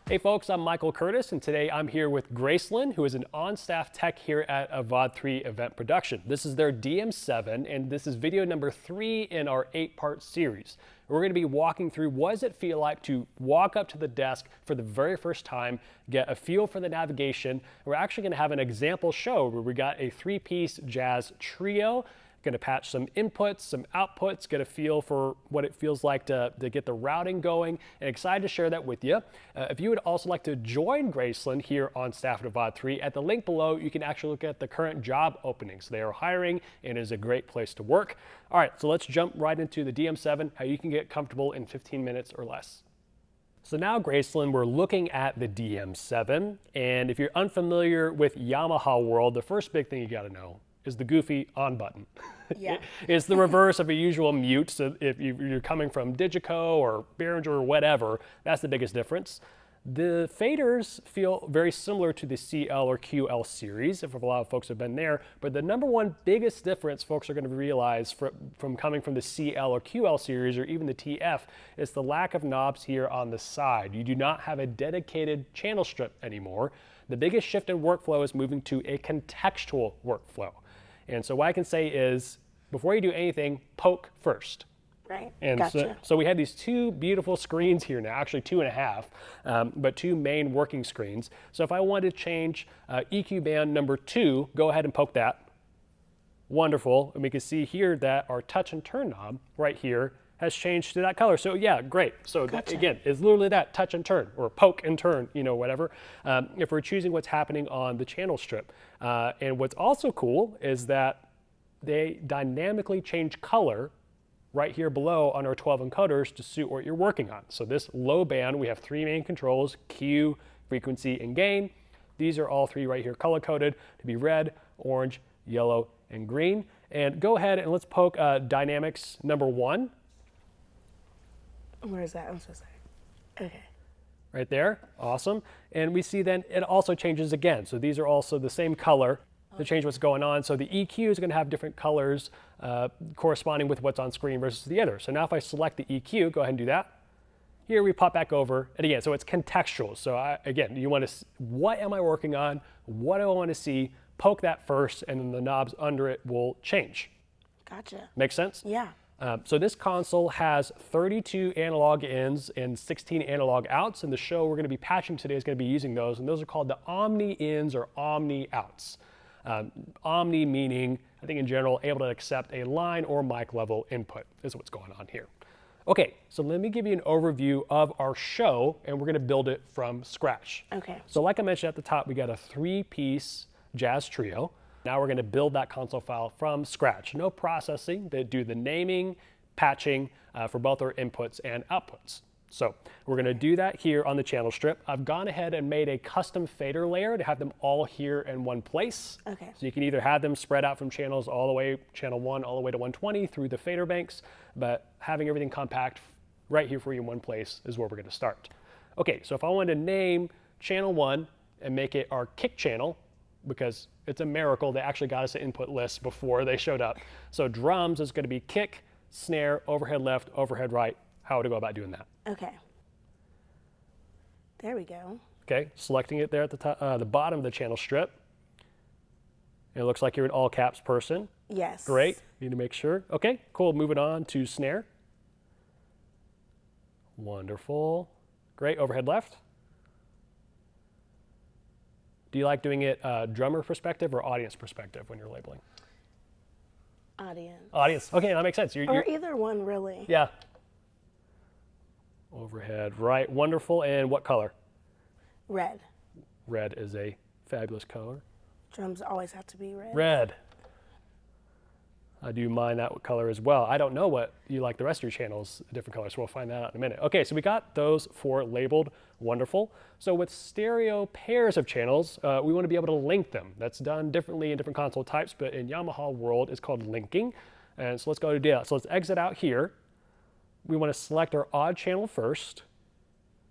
Hey folks, I'm Michael Curtis, and today I'm here with Gracelyn, who is an on-staff tech here at a VOD3 event production. This is their DM7, and this is video number 3 in our 8-part series. We're going to be walking through what does it feel like to walk up to the desk for the very first time, get a feel for the navigation. We're actually going to have an example show where we got a 3-piece jazz trio. Going to patch some inputs, some outputs, get a feel for what it feels like to get the routing going, and excited to share that with you. If you would also like to join Gracelyn here on staff at VOD3, at the link below, you can actually look at the current job openings. They are hiring, and it is a great place to work. All right, so let's jump right into the DM7, how you can get comfortable in 15 minutes or less. So now, Gracelyn, we're looking at the DM7, and if you're unfamiliar with Yamaha world, the first big thing you got to know is the goofy on button. Yeah. It's the reverse of a usual mute. So if you're coming from Digico or Behringer or whatever, that's the biggest difference. The faders feel very similar to the CL or QL series, if a lot of folks have been there, but the number one biggest difference folks are going to realize from coming from the CL or QL series or even the TF is the lack of knobs here on the side. You do not have a dedicated channel strip anymore. The biggest shift in workflow is moving to a contextual workflow. And so what I can say is, before you do anything, poke first. Right, And gotcha. so we have these two beautiful screens here now, actually 2.5, but two main working screens. So if I wanted to change EQ band number 2, go ahead and poke that. Wonderful. And we can see here that our touch and turn knob right here has changed to that color. So yeah, great. So Gotcha. again, it's literally that touch and turn or poke and turn, you know, whatever. If we're choosing what's happening on the channel strip. And what's also cool is that they dynamically change color right here below on our 12 encoders to suit what you're working on. So this low band, we have 3 main controls, Q, frequency, and gain. These are all 3 right here color coded to be red, orange, yellow, and green. And go ahead and let's poke dynamics number 1. Where is that? I'm so sorry. Okay. Right there, awesome. And we see then it also changes again. So these are also the same color to change what's going on. So the EQ is gonna have different colors corresponding with what's on screen versus the other. So now if I select the EQ, go ahead and do that. Here we pop back over, and again, so it's contextual. So again, you wanna, what am I working on? What do I wanna see? Poke that first, and then the knobs under it will change. Gotcha. Make sense? Yeah. So this console has 32 analog ins and 16 analog outs, and the show we're going to be patching today is going to be using those, and those are called the Omni ins or Omni outs. Omni meaning, I think in general, able to accept a line or mic level input is what's going on here. Okay, so let me give you an overview of our show, and we're going to build it from scratch. Okay. So like I mentioned at the top, we got a 3-piece jazz trio. Now we're going to build that console file from scratch. No processing. They do the naming, patching for both our inputs and outputs. So we're going to do that here on the channel strip. I've gone ahead and made a custom fader layer to have them all here in one place. Okay. So you can either have them spread out from channels all the way, channel 1 all the way to 120 through the fader banks, but having everything compact right here for you in one place is where we're going to start. Okay, so if I wanted to name channel 1 and make it our kick channel, because it's a miracle they actually got us an input list before they showed up. So drums is going to be kick, snare, overhead left, overhead right. How would I go about doing that? Okay. There we go. Okay, selecting it there at the top, the bottom of the channel strip. It looks like you're an all caps person. Yes. Great, need to make sure. Okay, cool, moving on to snare. Wonderful. Great, overhead left. Do you like doing it drummer perspective or audience perspective when you're labeling? Audience. Audience, okay, that makes sense. Or either one, really. Yeah. Overhead right, wonderful. And what color? Red. Red is a fabulous color. Drums always have to be red. Red. I do mind that color as well. I don't know what you like the rest of your channels, different colors, so we'll find that out in a minute. Okay, so we got those 4 labeled, wonderful. So with stereo pairs of channels, we want to be able to link them. That's done differently in different console types, but in Yamaha world, it's called linking. And so let's go to do that. So let's exit out here. We want to select our odd channel first.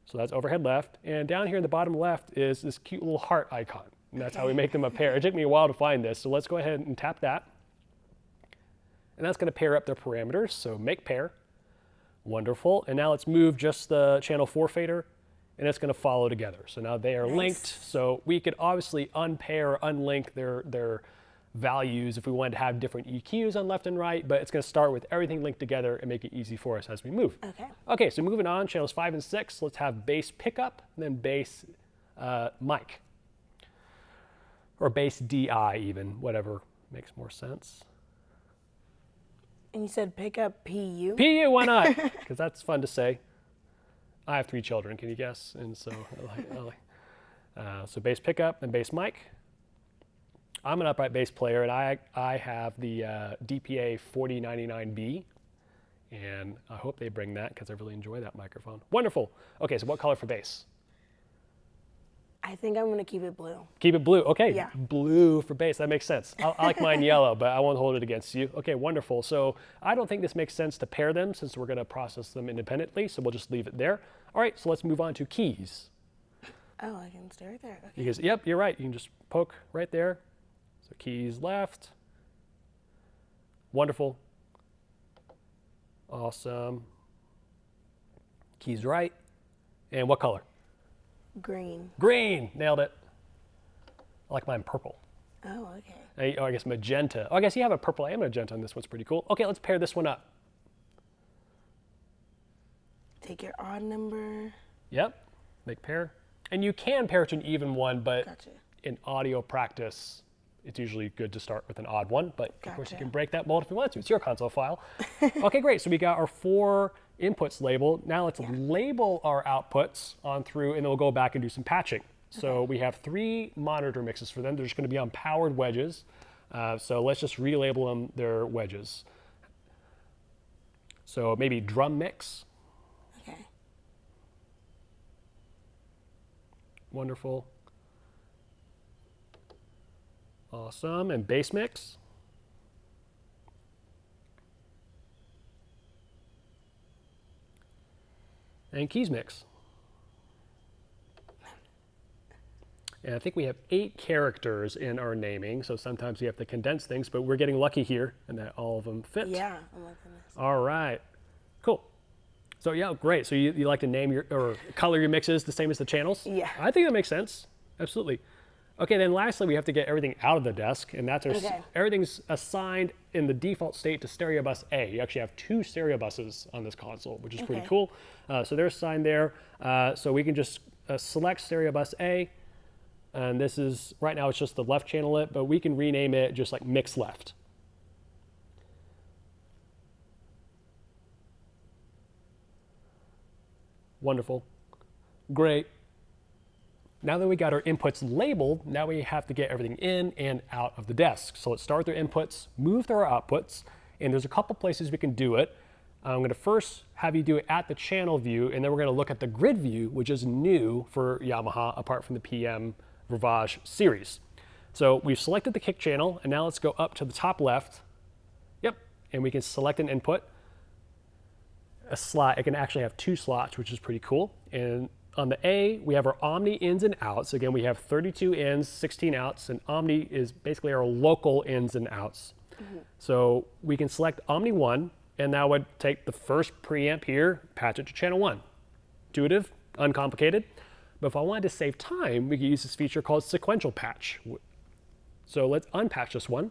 So that's overhead left. And down here in the bottom left is this cute little heart icon. And that's how we make them a pair. It took me a while to find this, so let's go ahead and tap that. And that's going to pair up their parameters, so make pair. Wonderful. And now let's move just the channel 4 fader and it's going to follow together. So now they are Nice. linked. So we could obviously unpair or unlink their values if we wanted to have different EQs on left and right, but it's going to start with everything linked together and make it easy for us as we move. Okay. Okay, so moving on, channels 5 and 6, let's have bass pickup, and then bass mic. Or bass DI even, whatever makes more sense. And you said pick up PU? PU, why not? Because that's fun to say. I have 3 children, can you guess? And so, so bass pickup and bass mic. I'm an upright bass player, and I have the DPA 4099B, and I hope they bring that because I really enjoy that microphone. Wonderful. Okay, so what color for bass? I think I'm going to keep it blue. Keep it blue. Okay, Yeah. Blue for bass. That makes sense. I like mine yellow, but I won't hold it against you. Okay, wonderful. So I don't think this makes sense to pair them since we're going to process them independently, so we'll just leave it there. All right, so let's move on to keys. Oh, I can stay right there. Okay. Because, yep, you're right. You can just poke right there. So keys left. Wonderful. Awesome. Keys right. And what color? Green. Green. Nailed it. I like mine purple. Oh, okay. I guess magenta. Oh, I guess you have a purple and magenta on this one's pretty cool. Okay, let's pair this one up. Take your odd number. Yep. Make pair. And you can pair to an even one, but Gotcha. in audio practice, it's usually good to start with an odd one, but of course you Gotcha. can break that mold if you want to. It's your console file. Okay, great. So we got our 4 inputs labeled. Now let's label our outputs on through, and then we'll go back and do some patching. So we have 3 monitor mixes for them. They're just going to be on powered wedges. So let's just relabel them their wedges. So maybe drum mix. Okay. Wonderful. Awesome. And bass mix. And keys mix. And I think we have 8 characters in our naming, so sometimes you have to condense things, but we're getting lucky here and that all of them fit. Yeah, I'm liking this. All right. Cool. So yeah, great. So you like to name your, or color your mixes the same as the channels? Yeah. I think that makes sense. Absolutely. Okay, then lastly, we have to get everything out of the desk, and that's our, Okay. everything's assigned in the default state to stereo bus A. You actually have 2 stereo buses on this console, which is pretty Okay. cool. So they're assigned there. So we can just select stereo bus A, and this is, right now it's just the left channel lit, but we can rename it just like mix left. Wonderful. Great. Now that we got our inputs labeled, now we have to get everything in and out of the desk. So let's start with our inputs, move through our outputs, and there's a couple places we can do it. I'm going to first have you do it at the channel view, and then we're going to look at the grid view, which is new for Yamaha apart from the PM Rivage series. So we've selected the kick channel, and now let's go up to the top left. Yep, and we can select an input. A slot, it can actually have 2 slots, which is pretty cool. And on the A, we have our Omni ins and outs. Again, we have 32 ins, 16 outs, and Omni is basically our local ins and outs. So we can select Omni 1, and that would take the first preamp here, patch it to channel 1. Intuitive, uncomplicated. But if I wanted to save time, we could use this feature called sequential patch. So let's unpatch this one.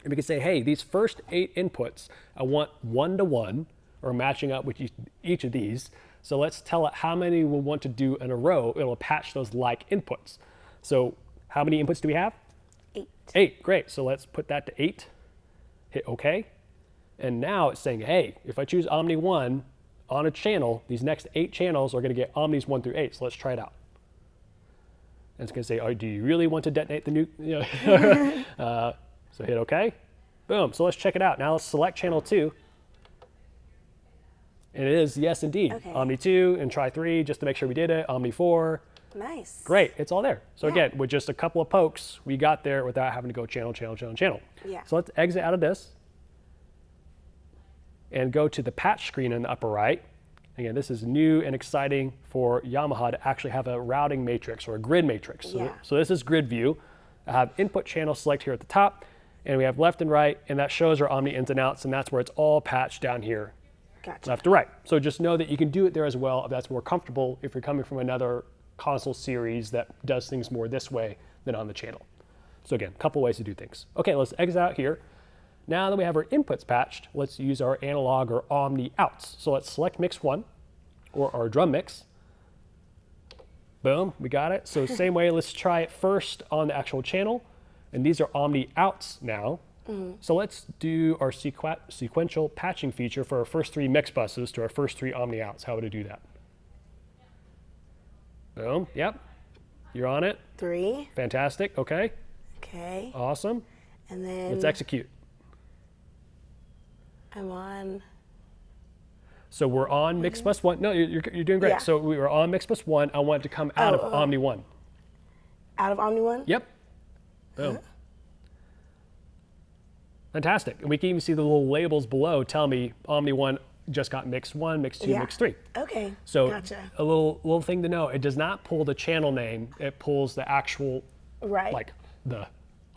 And we can say, hey, these first 8 inputs, I want 1-to-1, or matching up with each of these. So let's tell it how many we want to do in a row. It'll patch those like inputs. So how many inputs do we have? 8. 8, great. So let's put that to 8, hit OK. And now it's saying, hey, if I choose Omni 1 on a channel, these next 8 channels are going to get Omnis 1 through 8. So let's try it out. And it's going to say, oh, do you really want to detonate the nuke? So hit OK. Boom. So let's check it out. Now let's select channel 2. And it is, yes, indeed. Okay. Omni 2 and try 3 just to make sure we did it. Omni 4. Nice. Great. It's all there. So Yeah. again, with just a couple of pokes, we got there without having to go channel, channel, channel, channel. Yeah. So let's exit out of this and go to the patch screen in the upper right. Again, this is new and exciting for Yamaha to actually have a routing matrix or a grid matrix. So, Yeah. so this is grid view. I have input channel select here at the top, and we have left and right, and that shows our Omni ins and outs, and that's where it's all patched down here Gotcha. left to right. So just know that you can do it there as well if that's more comfortable if you're coming from another console series that does things more this way than on the channel. So again, a couple ways to do things. Okay, let's exit out here. Now that we have our inputs patched, let's use our analog or omni outs. So let's select mix 1 or our drum mix. Boom, we got it. So same way, let's try it first on the actual channel. And these are omni outs now. So let's do our sequential patching feature for our first 3 mix buses to our first 3 omni outs. How would I do that? Boom, yep. You're on it. 3. Fantastic, okay. Okay. Awesome. And then Let's execute. I'm on. So we're on mix bus 1. No, you're doing great. Yeah. So we were on mix bus 1. I want it to come out of Omni 1. Out of Omni 1? Yep. Boom. Fantastic. And we can even see the little labels below tell me Omni 1 just got mix 1, mix 2, Yeah. mix 3. Okay. So Gotcha. a little thing to know, it does not pull the channel name, it pulls the actual, Right. like the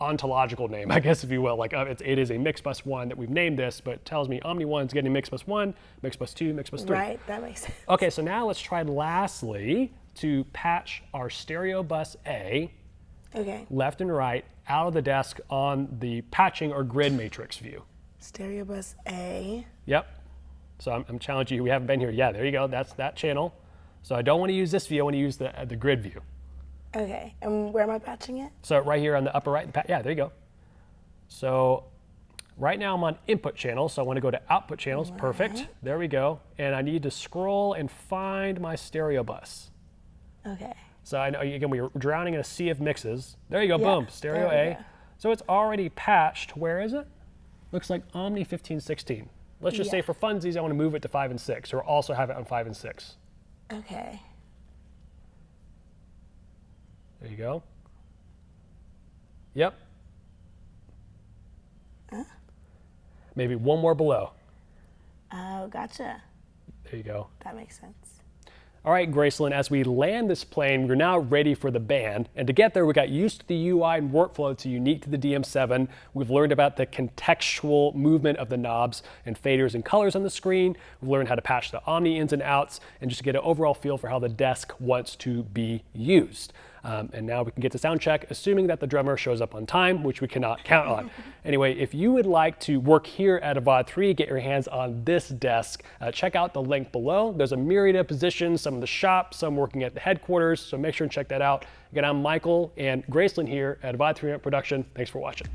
ontological name, I guess if you will. Like it is a mix bus 1 that we've named this, but it tells me Omni 1 is getting mix bus 1, mix bus 2, mix bus 3. Right. That makes sense. Okay, so now let's try lastly to patch our stereo bus A Okay. left and right out of the desk on the patching or grid matrix view. Stereo bus A. Yep. So I'm challenging you. We haven't been here. Yeah, there you go. That's that channel. So I don't want to use this view. I want to use the grid view. Okay. And where am I patching it? So right here on the upper right. Yeah, there you go. So right now I'm on input channel. So I want to go to output channels. Right. Perfect. There we go. And I need to scroll and find my stereo bus. Okay. So I know, again, we were drowning in a sea of mixes. There you go, Yeah, boom, stereo there we A. go. So it's already patched. Where is it? Looks like Omni 1516. Let's just say Yeah. for funsies, I want to move it to 5 and 6, or also have it on 5 and 6. Okay. There you go. Yep. Maybe one more below. Oh, gotcha. There you go. That makes sense. All right, Gracelyn, as we land this plane, we're now ready for the band. And to get there, we got used to the UI and workflow that's unique to the DM7. We've learned about the contextual movement of the knobs and faders and colors on the screen. We've learned how to patch the Omni ins and outs and just get an overall feel for how the desk wants to be used. And now we can get to sound check, assuming that the drummer shows up on time, which we cannot count on. Anyway, if you would like to work here at Avad 3, get your hands on this desk, check out the link below. There's a myriad of positions, some in the shop, some working at the headquarters, so make sure and check that out. Again, I'm Michael and Gracelyn here at Avad 3 Production. Thanks for watching.